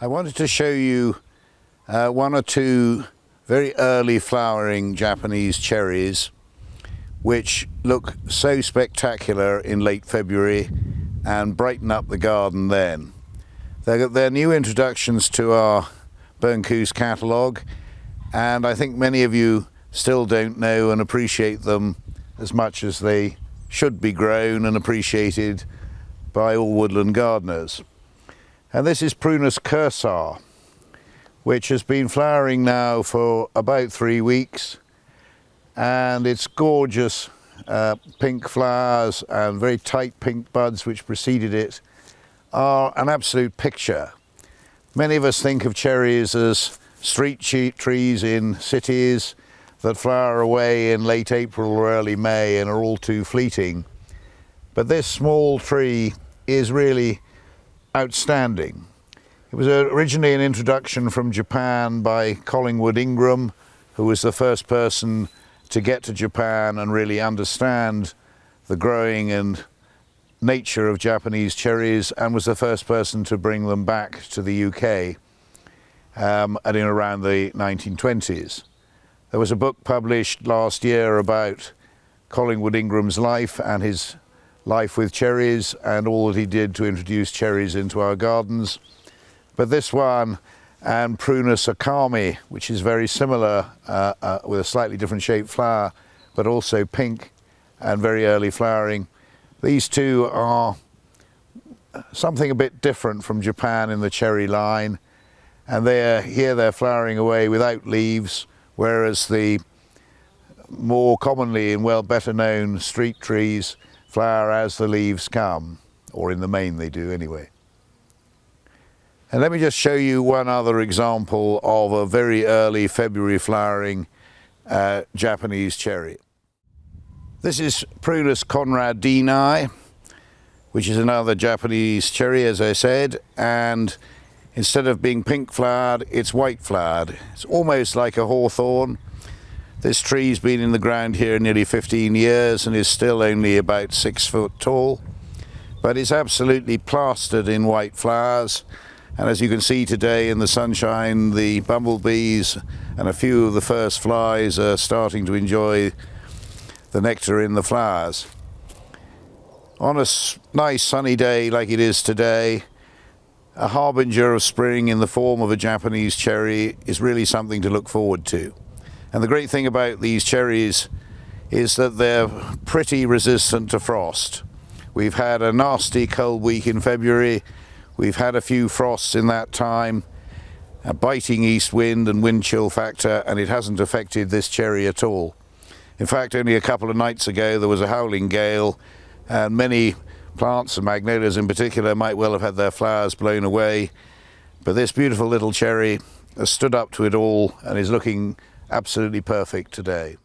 I wanted to show you one or two very early flowering Japanese cherries which look so spectacular in late February and brighten up the garden then. They're new introductions to our Burncoose catalogue, and I think many of you still don't know and appreciate them as much as they should be grown and appreciated by all woodland gardeners. And this is Prunus Kursar, which has been flowering now for about 3 weeks, and its gorgeous pink flowers and very tight pink buds which preceded it are an absolute picture. Many of us think of cherries as street trees in cities that flower away in late April or early May and are all too fleeting. But this small tree is really outstanding. It was originally an introduction from Japan by Collingwood Ingram, who was the first person to get to Japan and really understand the growing and nature of Japanese cherries, and was the first person to bring them back to the UK in around the 1920s. There was a book published last year about Collingwood Ingram's life and his life with cherries and all that he did to introduce cherries into our gardens. But this one and Prunus Kursar, which is very similar with a slightly different shaped flower, but also pink and very early flowering. These two are something a bit different from Japan in the cherry line, and they're flowering away without leaves, whereas the more commonly and better known street trees flower as the leaves come, or in the main they do anyway. And let me just show you one other example of a very early February flowering Japanese cherry. This is Prunus conradinae, which is another Japanese cherry, as I said, and instead of being pink flowered, it's white flowered. It's almost like a hawthorn. This tree's been in the ground here nearly 15 years and is still only about 6 foot tall, but it's absolutely plastered in white flowers. And as you can see today in the sunshine, the bumblebees and a few of the first flies are starting to enjoy the nectar in the flowers. On a nice sunny day like it is today, a harbinger of spring in the form of a Japanese cherry is really something to look forward to. And the great thing about these cherries is that they're pretty resistant to frost. We've had a nasty cold week in February. We've had a few frosts in that time, a biting east wind and wind chill factor, and it hasn't affected this cherry at all. In fact, only a couple of nights ago there was a howling gale, and many plants, and magnolias in particular, might well have had their flowers blown away. But this beautiful little cherry has stood up to it all and is looking absolutely perfect today.